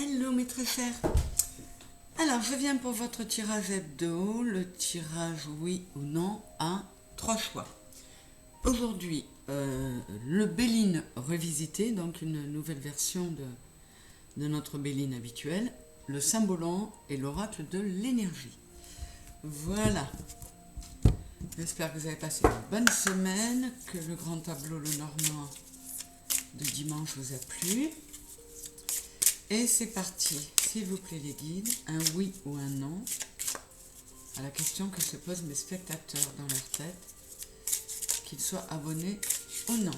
Hello mes très chers. Alors je viens pour votre tirage hebdo, le tirage oui ou non à 3 choix. Aujourd'hui le Béline revisité, donc une nouvelle version de notre Béline habituelle, le Symbolon et l'oracle de l'énergie. Voilà. J'espère que vous avez passé une bonne semaine, que le grand tableau Le Normand de dimanche vous a plu. Et c'est parti, s'il vous plaît les guides, un oui ou un non à la question que se posent mes spectateurs dans leur tête, qu'ils soient abonnés ou non.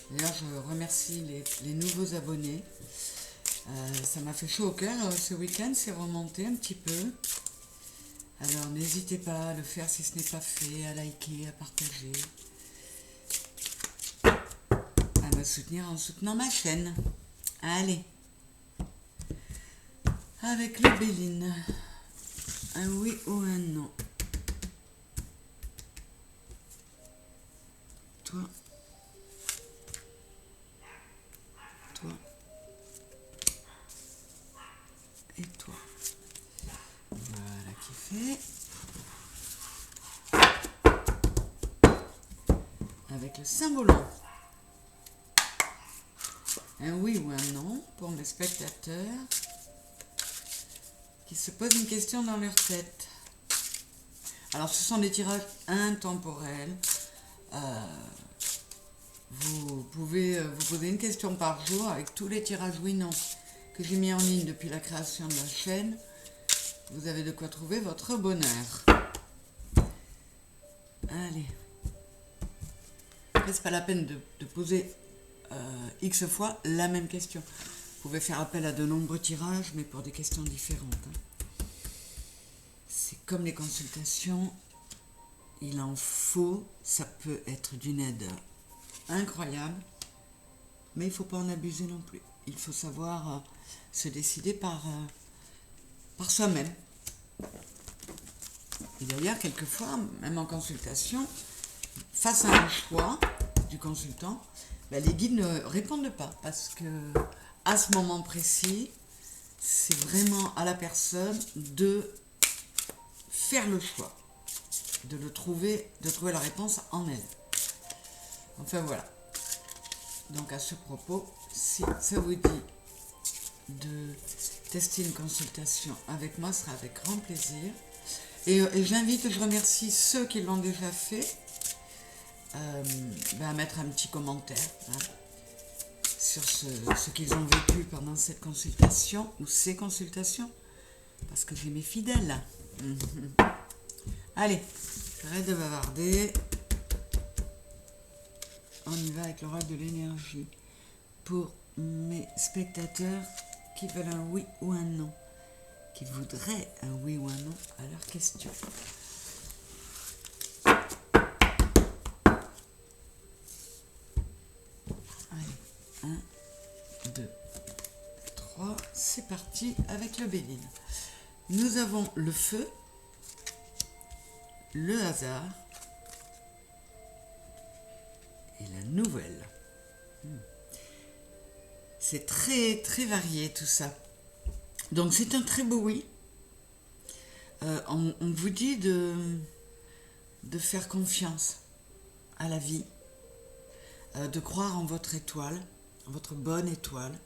D'ailleurs, je remercie les nouveaux abonnés. Ça m'a fait chaud au cœur ce week-end, c'est remonté un petit peu. Alors n'hésitez pas à le faire si ce n'est pas fait, à liker, à partager, à me soutenir en soutenant ma chaîne. Allez, avec le Béline, un oui ou un non. Toi, toi et toi. Voilà qui fait. Avec le Symbolon. Un oui ou un non pour mes spectateurs qui se posent une question dans leur tête. Alors ce sont des tirages intemporels. Vous pouvez vous poser une question par jour avec tous les tirages oui-non que j'ai mis en ligne depuis la création de la chaîne. Vous avez de quoi trouver votre bonheur. Allez. Après, c'est pas la peine de poser X fois la même question. Vous pouvez faire appel à de nombreux tirages, mais pour des questions différentes. C'est comme les consultations, il en faut, ça peut être d'une aide incroyable, mais il ne faut pas en abuser non plus. Il faut savoir se décider par soi-même. Et d'ailleurs, quelquefois, même en consultation, face à un choix du consultant, les guides ne répondent pas parce que à ce moment précis, c'est vraiment à la personne de faire le choix, de trouver la réponse en elle. Enfin voilà. Donc à ce propos, si ça vous dit de tester une consultation avec moi, ce sera avec grand plaisir. Et je remercie ceux qui l'ont déjà fait à mettre un petit commentaire sur ce qu'ils ont vécu pendant cette consultation ou ces consultations, parce que j'ai mes fidèles. Allez, j'arrête de bavarder. On y va avec l'oracle de l'énergie pour mes spectateurs qui veulent un oui ou un non, qui voudraient un oui ou un non à leur question. Allez, 1, 2, 3, c'est parti avec le Béline. Nous avons le feu, le hasard et la nouvelle. C'est très très varié tout ça. Donc c'est un très beau oui. On vous dit de faire confiance à la vie, de croire en votre étoile, en votre bonne étoile.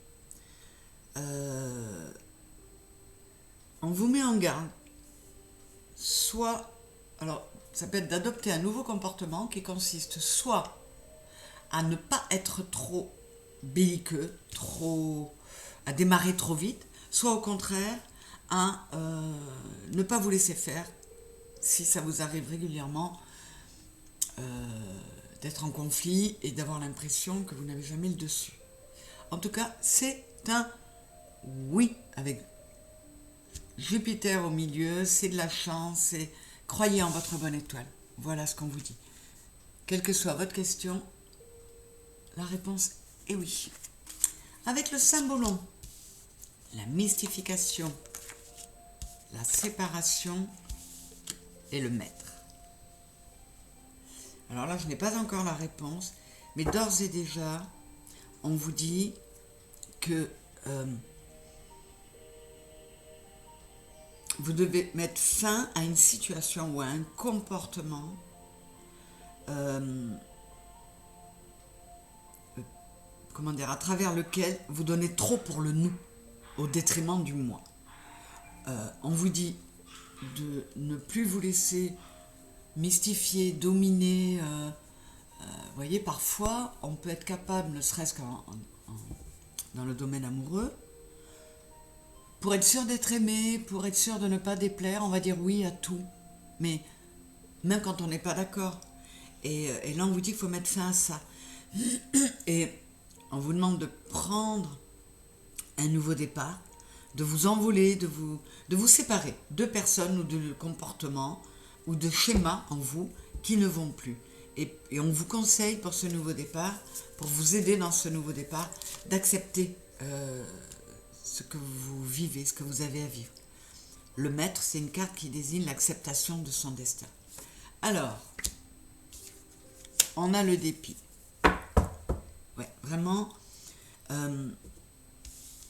On vous met en garde. Alors ça peut être d'adopter un nouveau comportement qui consiste soit à ne pas être trop belliqueux, à démarrer trop vite, soit au contraire à ne pas vous laisser faire si ça vous arrive régulièrement d'être en conflit et d'avoir l'impression que vous n'avez jamais le dessus. En tout cas, c'est un oui avec Jupiter au milieu, c'est de la chance, et croyez en votre bonne étoile. Voilà ce qu'on vous dit. Quelle que soit votre question, la réponse est oui. Avec le Symbolon, la mystification, la séparation et le maître. Alors là, je n'ai pas encore la réponse, mais d'ores et déjà, on vous dit que vous devez mettre fin à une situation ou à un comportement comment dire, à travers lequel vous donnez trop pour le nous, au détriment du moi. On vous dit de ne plus vous laisser mystifier, dominer. Vous voyez, parfois, on peut être capable, ne serait-ce dans le domaine amoureux, pour être sûr d'être aimé, pour être sûr de ne pas déplaire, on va dire oui à tout. Mais même quand on n'est pas d'accord. Et là, on vous dit qu'il faut mettre fin à ça. Et on vous demande de prendre un nouveau départ, de vous envoler, de vous séparer de personnes ou de comportements ou de schémas en vous qui ne vont plus. Et on vous conseille pour ce nouveau départ, pour vous aider dans ce nouveau départ, d'accepter ce que vous vivez, ce que vous avez à vivre. Le maître, c'est une carte qui désigne l'acceptation de son destin. Alors, on a le dépit. Ouais, vraiment. Vous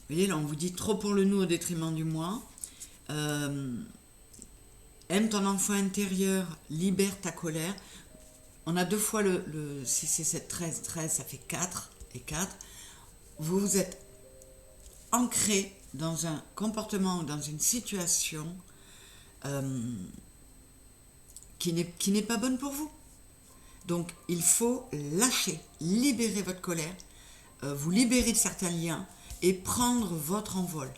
voyez, là, on vous dit trop pour le nous au détriment du moi. Aime ton enfant intérieur, libère ta colère. On a 2 fois le 6 et 7, 13, 13, ça fait 4 et 4. Vous vous êtes ancré dans un comportement ou dans une situation qui n'est pas bonne pour vous. Donc, il faut lâcher, libérer votre colère, vous libérer de certains liens et prendre votre envol.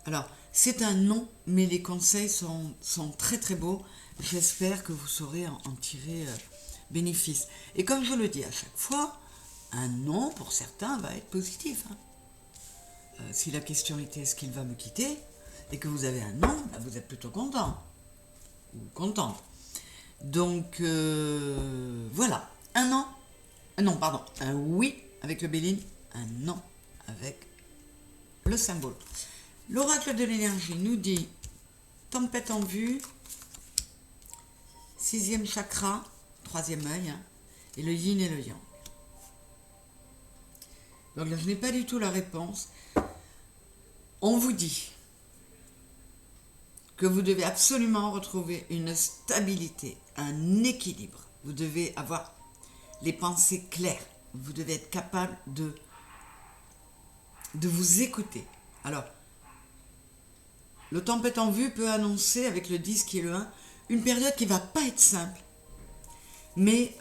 Alors, c'est un non, mais les conseils sont très très beaux. J'espère que vous saurez en tirer bénéfice. Et comme je le dis à chaque fois, un non pour certains va être positif. Si la question était est-ce qu'il va me quitter et que vous avez un non, bah vous êtes plutôt content ou contente. Donc voilà, un non, non pardon, un oui avec le Béline, un non avec le symbole. L'oracle de l'énergie nous dit tempête en vue, 6e chakra, 3e œil, et le yin et le yang. Donc là, je n'ai pas du tout la réponse. On vous dit que vous devez absolument retrouver une stabilité, un équilibre. Vous devez avoir les pensées claires. Vous devez être capable de vous écouter. Alors, le tempête en vue peut annoncer, avec le 10 qui est le 1, une période qui ne va pas être simple, mais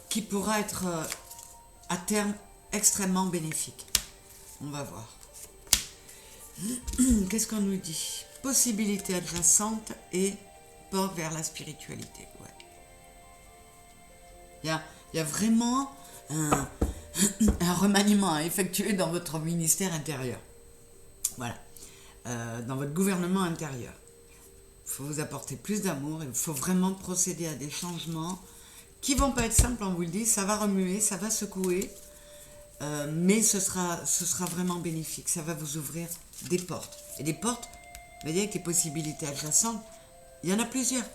qui pourra être à terme extrêmement bénéfique. On va voir. Qu'est-ce qu'on nous dit? Possibilité adjacente et porte vers la spiritualité. Ouais. Il y a vraiment un remaniement à effectuer dans votre ministère intérieur. Voilà. Dans votre gouvernement intérieur. Il faut vous apporter plus d'amour. Il faut vraiment procéder à des changements qui ne vont pas être simples, on vous le dit. Ça va remuer, ça va secouer. Mais ce sera vraiment bénéfique. Ça va vous ouvrir des portes. Et des portes, vous voyez, avec les possibilités adjacentes, il y en a plusieurs.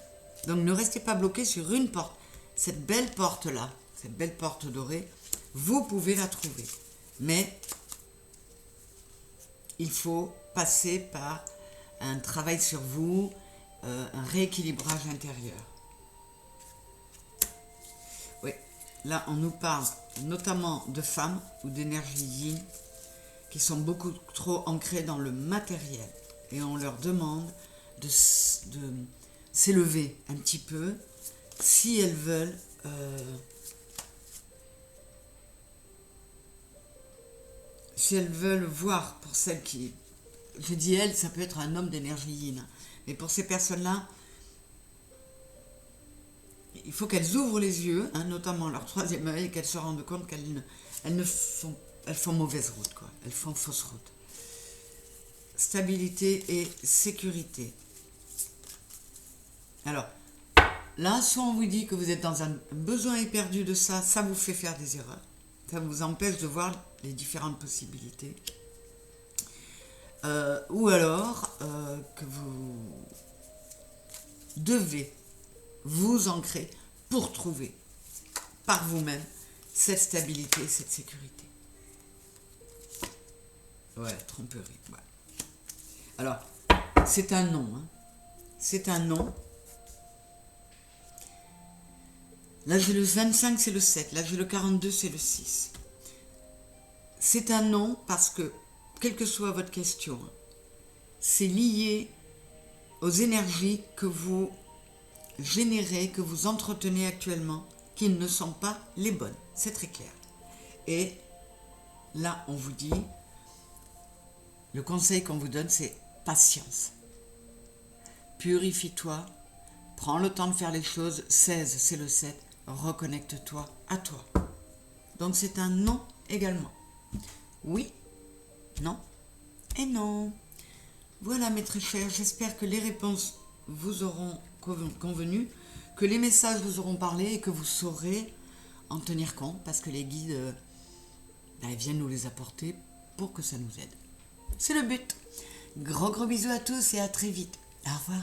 Donc ne restez pas bloqué sur une porte. Cette belle porte-là, cette belle porte dorée, vous pouvez la trouver. Mais il faut passer par un travail sur vous, un rééquilibrage intérieur. Oui, là on nous parle notamment de femmes ou d'énergie yin qui sont beaucoup trop ancrées dans le matériel. Et on leur demande de s'élever un petit peu si elles veulent voir, pour celles qui... Je dis elles, ça peut être un homme d'énergie yin. Mais pour ces personnes-là, il faut qu'elles ouvrent les yeux, notamment leur 3e œil, et qu'elles se rendent compte qu'elles font mauvaise route, quoi. Elles font fausse route. Stabilité et sécurité. Alors, là, soit on vous dit que vous êtes dans un besoin éperdu de ça, ça vous fait faire des erreurs. Ça vous empêche de voir les différentes possibilités. Ou alors que vous devez vous ancrer pour trouver par vous-même cette stabilité, cette sécurité. Ouais, tromperie. Ouais. Alors, C'est un non. Hein. C'est un non. Là, j'ai le 25, c'est le 7. Là, j'ai le 42, c'est le 6. C'est un non parce que, quelle que soit votre question, c'est lié aux énergies que vous générez, que vous entretenez actuellement, qui ne sont pas les bonnes. C'est très clair. Et là, on vous dit, le conseil qu'on vous donne, c'est patience. Purifie-toi, prends le temps de faire les choses. 16, c'est le 7. Reconnecte-toi à toi. Donc c'est un non également. Oui, non et non. Voilà mes très chers, j'espère que les réponses vous auront convenu, que les messages vous auront parlé et que vous saurez en tenir compte parce que les guides viennent nous les apporter pour que ça nous aide. C'est le but. Gros bisous à tous et à très vite. Au revoir.